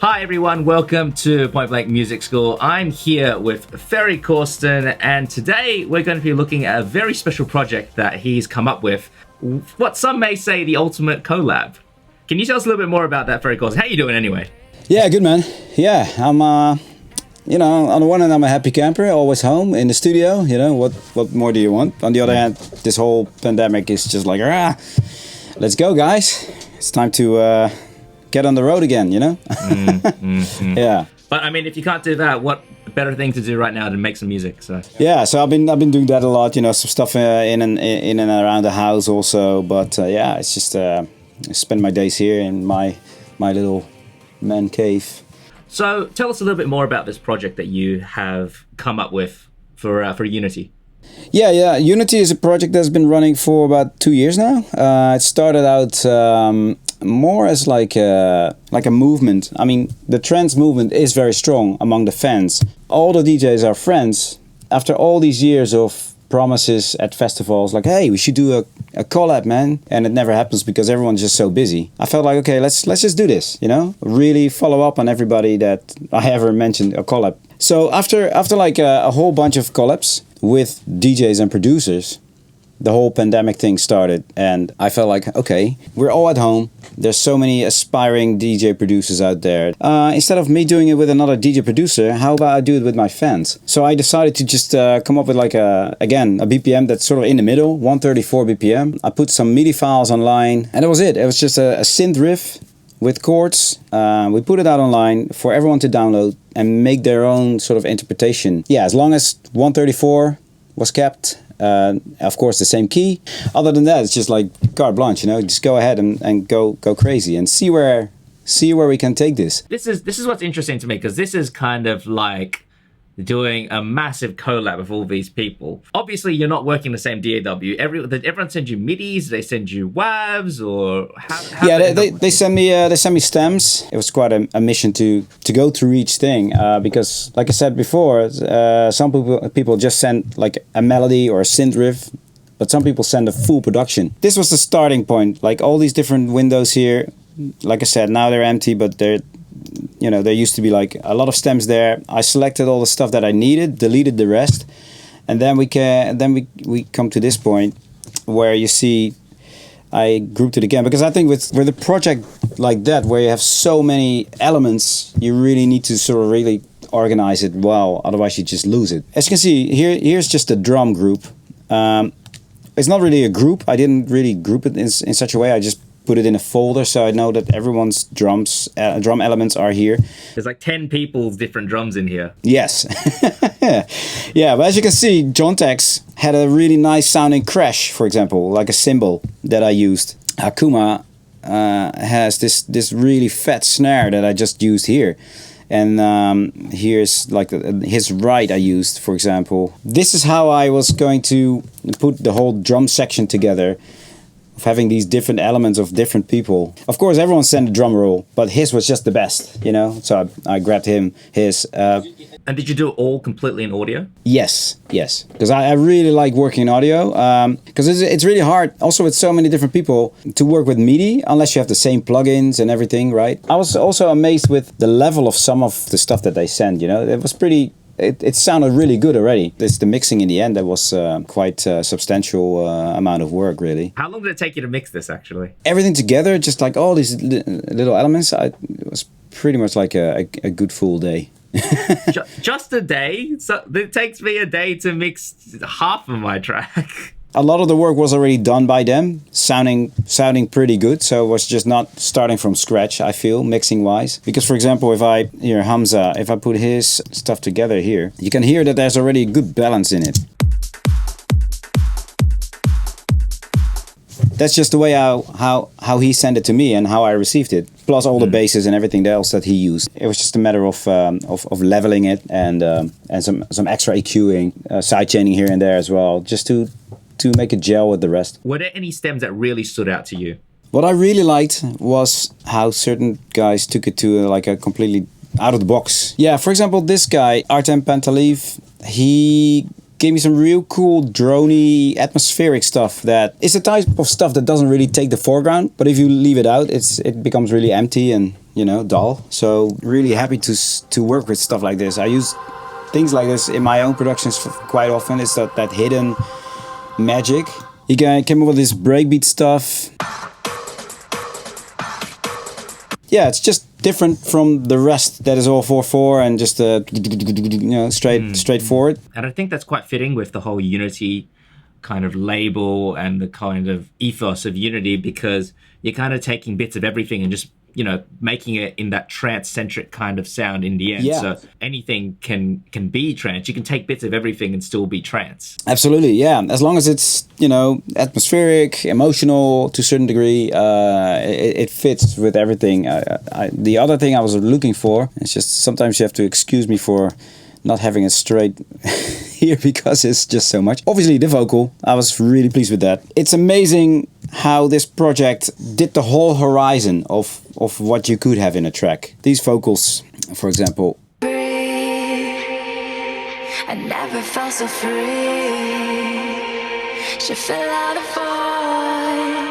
Hi everyone, welcome to Point Blank Music School. I'm here with Ferry Corsten, and today we're going to be looking at a very special project that he's come up with, what some may say the ultimate collab. Can you tell us a little bit more about that, Ferry Corsten? How are you doing anyway? Yeah, good man. Yeah, I'm on the one hand I'm a happy camper, always home in the studio, what more do you want? On the other hand, this whole pandemic is just like, let's go guys. It's time to get on the road again, Yeah. But I mean, if you can't do that, what better thing to do right now than make some music? So yeah, so I've been doing that a lot, some stuff in and around the house also. But yeah, it's just I spend my days here in my little man cave. So tell us a little bit more about this project that you have come up with for Unity. Yeah. Unity is a project that's been running for about 2 years now. It started out more as like a movement. I mean, the trance movement is very strong among the fans. All the DJs are friends. After all these years of promises at festivals, like, hey, we should do a collab, man, and it never happens because everyone's just so busy. I felt like, okay, let's just do this, really follow up on everybody that I ever mentioned a collab. So after like a whole bunch of collabs with DJs and producers, the whole pandemic thing started, and I felt like, okay, we're all at home. There's so many aspiring DJ producers out there. Instead of me doing it with another DJ producer, how about I do it with my fans? So I decided to just come up with like a BPM that's sort of in the middle, 134 BPM. I put some MIDI files online, and that was it. It was just a synth riff with chords. We put it out online for everyone to download and make their own sort of interpretation. Yeah, as long as 134 was kept. Of course, the same key. Other than that, it's just like carte blanche, just go ahead and go crazy and see where we can take this. This is what's interesting to me, because this is kind of like doing a massive collab with all these people. Obviously, you're not working the same DAW. Everyone sends you MIDIs, they send you WAVs, or how yeah, they send me stems. It was quite a mission to go through each thing because, like I said before, some people just send like a melody or a synth riff, but some people send a full production. This was the starting point. Like all these different windows here, like I said, now they're empty, but there used to be like a lot of stems there. I selected all the stuff that I needed, deleted the rest, and then we come to this point where you see I grouped it again, because I think with a project like that where you have so many elements, you really need to sort of really organize it well, otherwise you just lose it. As you can see here's just a drum group. It's not really a group. I didn't really group it in such a way. I just put it in a folder so I know that everyone's drum elements are here. There's like 10 people's different drums in here. Yes. Yeah, but as you can see, John Tex had a really nice sounding crash, for example, like a cymbal that I used. Akuma has this really fat snare that I just used here. And here's like his ride I used, for example. This is how I was going to put the whole drum section together, of having these different elements of different people. Of course, everyone sent a drum roll, but his was just the best, So I grabbed his. And did you do it all completely in audio? Yes. Because I really like working in audio. Because it's really hard, also with so many different people, to work with MIDI, unless you have the same plugins and everything, right? I was also amazed with the level of some of the stuff that they send, It was pretty... It sounded really good already. It's the mixing in the end that was quite a substantial amount of work, really. How long did it take you to mix this, actually? Everything together, just like all these little elements, it was pretty much like a good full day. Just a day? So it takes me a day to mix half of my track. A lot of the work was already done by them, sounding pretty good. So it was just not starting from scratch, I feel, mixing wise. Because, for example, if I put his stuff together here, you can hear that there's already a good balance in it. That's just the way how he sent it to me and how I received it. Plus all the basses and everything else that he used. It was just a matter of leveling it and some extra EQing, sidechaining here and there as well, just to make it gel with the rest. Were there any stems that really stood out to you? What I really liked was how certain guys took it to like a completely out of the box. Yeah, for example, this guy, Artem Pantalev, he gave me some real cool droney atmospheric stuff that is the type of stuff that doesn't really take the foreground, but if you leave it out, it becomes really empty and, you know, dull. So really happy to work with stuff like this. I use things like this in my own productions quite often. It's that hidden magic. He came up with this breakbeat stuff. Yeah, it's just different from the rest that is all 4/4 and just straightforward. And I think that's quite fitting with the whole Unity kind of label and the kind of ethos of Unity, because you're kind of taking bits of everything and just, you know, making it in that trance-centric kind of sound in the end. Yeah. So anything can be trance. You can take bits of everything and still be trance. Absolutely, yeah. As long as it's, you know, atmospheric, emotional to a certain degree, it fits with everything. The other thing I was looking for, it's just sometimes you have to excuse me for not having it straight here because it's just so much. Obviously the vocal, I was really pleased with that. It's amazing how this project did the whole horizon of what you could have in a track. These vocals, for example. I never felt so free. She fell out of void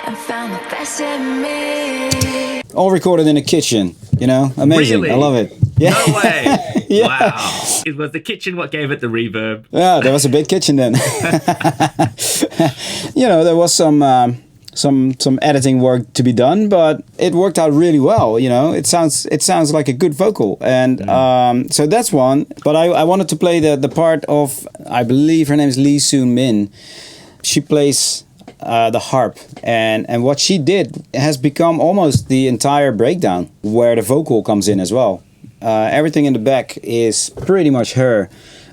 and found the best in me. All recorded in a kitchen, you know, amazing. Really? I love it. Yeah. No way. Yeah. Wow. It was the kitchen what gave it the reverb. Yeah, there was a big kitchen then. You know, there was some editing work to be done, but it worked out really well. You know, it sounds like a good vocal, and so that's one. But I wanted to play the part of, I believe her name is Lee Soon Min. She plays the harp, and what she did has become almost the entire breakdown, where the vocal comes in as well. Everything in the back is pretty much her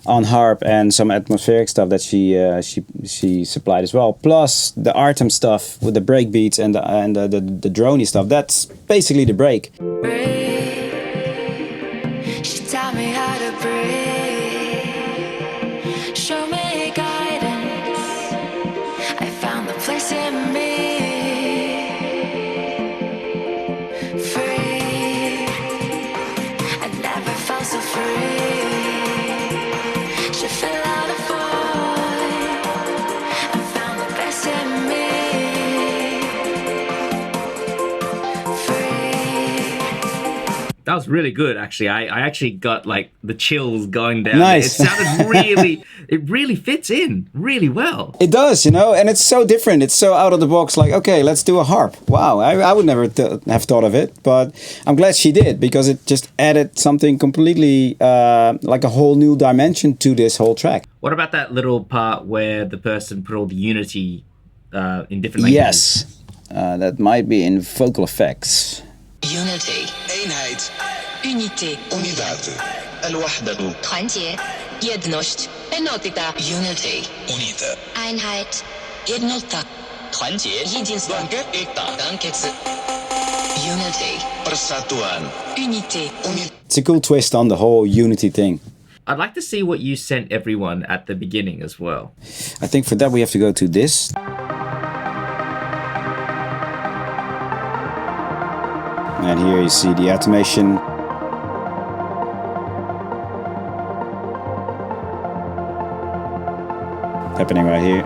on harp and some atmospheric stuff that she supplied as well. Plus the Artem stuff with the break beats and the droney stuff. That's basically the break. She taught me how to breathe. Show me guidance. I found the place in me. Free. I never felt so free. She fell out of void and found the best in me. Free. That was really good, actually. I actually got like the chills going down. Nice. It sounded it really fits in really well. It does, you know, and it's so different. It's so out of the box. Like, okay, let's do a harp. Wow, I would never have thought of it, but I'm glad she did, because it just added something completely like a whole new dimension to this whole track. What about that little part where the person put all the Unity in different languages? Yes, that might be in vocal effects. Unity. eenheid, Unité. unidade, الوحدة, 团结 Jedność. Enotita. Unity. unita, Einheit. Jednota. 团结 Единство. Danketsu. Unity. persatuan, Unité. It's a cool twist on the whole Unity thing. I'd like to see what you sent everyone at the beginning as well. I think for that we have to go to this. And here you see the automation. Happening right here.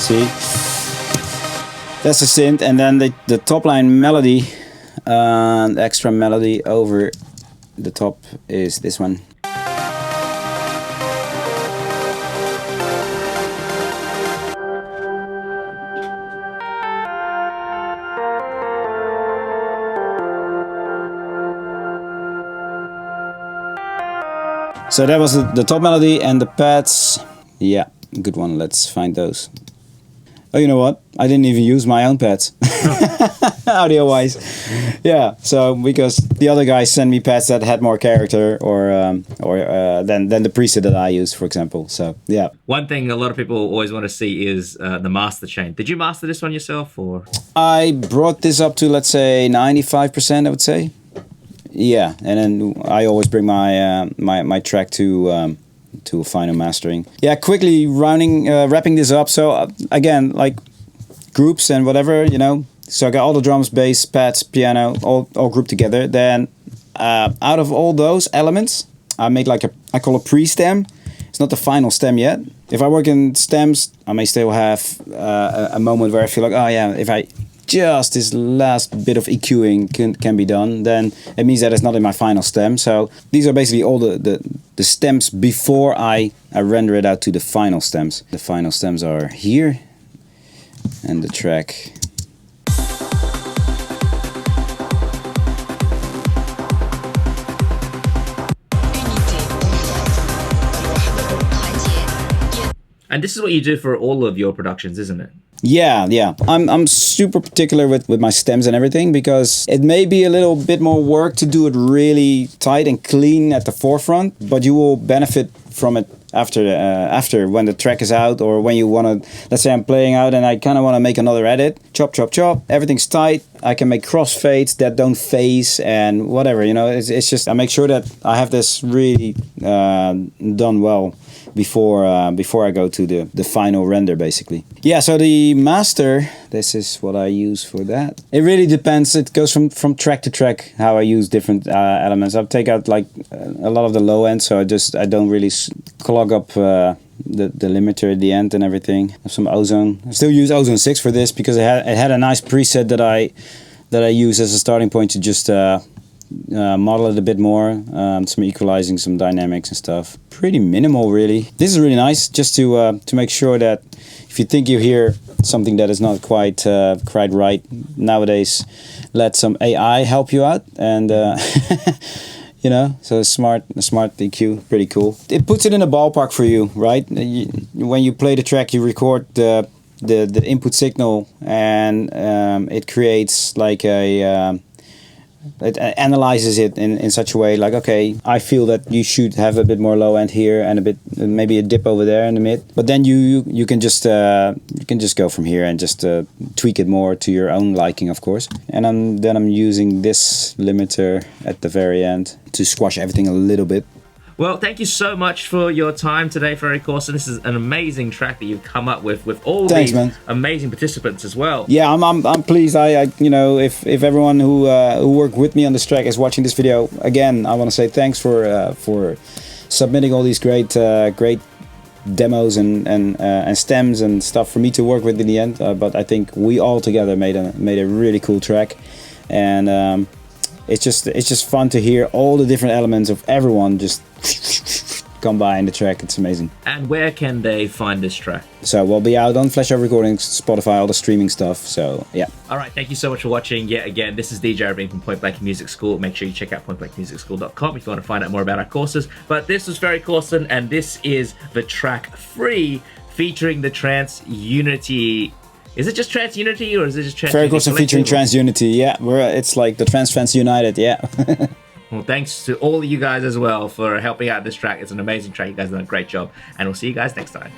See, that's the synth, and then the top line melody, the extra melody over the top is this one. So that was the top melody and the pads. Yeah, good one. Let's find those. Oh, you know what? I didn't even use my own pads, audio-wise. Yeah, so because the other guys sent me pads that had more character, or than the preset that I use, for example. So yeah. One thing a lot of people always want to see is the master chain. Did you master this one yourself, or? I brought this up to, let's say, 95%, I would say. Yeah, and then I always bring my my track to a final mastering. Yeah, quickly wrapping this up. So again, like groups and whatever, you know. So I got all the drums, bass, pads, piano, all grouped together. Then out of all those elements, I make I call a pre-stem. It's not the final stem yet. If I work in stems, I may still have a moment where I feel like, oh yeah, if I just this last bit of EQing can be done, then it means that it's not in my final stem. So these are basically all the stems before I render it out to the final stems. The final stems are here, and the track. And this is what you do for all of your productions, isn't it? Yeah. I'm super particular with my stems and everything, because it may be a little bit more work to do it really tight and clean at the forefront, but you will benefit from it after when the track is out, or when you want to, let's say I'm playing out and I kind of want to make another edit. Chop, everything's tight. I can make crossfades that don't phase and whatever, you know. It's just I make sure that I have this really done well before I go to the final render, basically. Yeah, so the master, this is what I use for that. It really depends. It goes from track to track how I use different elements. I'll take out like a lot of the low end, so I don't really clog up the limiter at the end and everything. I have some ozone. I still use ozone 6 for this because it had a nice preset that I use as a starting point to just model it a bit more, some equalizing, some dynamics and stuff. Pretty minimal, really. This is really nice, just to make sure that if you think you hear something that is not quite right nowadays, let some AI help you out, and you know, so a smart EQ, pretty cool. It puts it in a ballpark for you, right? When you play the track, you record the input signal, and it creates like it analyzes it in such a way, like, okay, I feel that you should have a bit more low end here and maybe a dip over there in the mid, but then you can just go from here and just tweak it more to your own liking, of course. And then I'm using this limiter at the very end to squash everything a little bit. Well, thank you so much for your time today, Ferry Corsten. This is an amazing track that you've come up with all Thanks, these man. amazing participants as well. Yeah, I'm pleased. I you know, if everyone who worked with me on this track is watching this video, again, I want to say thanks for submitting all these great demos and stems and stuff for me to work with in the end. But I think we all together made a really cool track, and it's just fun to hear all the different elements of everyone just come by in the track. It's amazing. And where can they find this track? So we'll be out on FLASHOVER Recordings, Spotify, all the streaming stuff. So yeah. All right, thank you so much for watching yet again. This is DJ Arabine from Point Blank Music School. Make sure you check out pointblankmusicschool.com if you want to find out more about our courses. But this was Ferry Corsten, and this is the track Free, featuring the Trance Unity. Is it just Trance Unity, or is it just Trance Ferry Unity Corsten featuring Trance Unity, yeah. It's like the Trance Fans United, yeah. Well, thanks to all of you guys as well for helping out this track. It's an amazing track. You guys have done a great job, and we'll see you guys next time.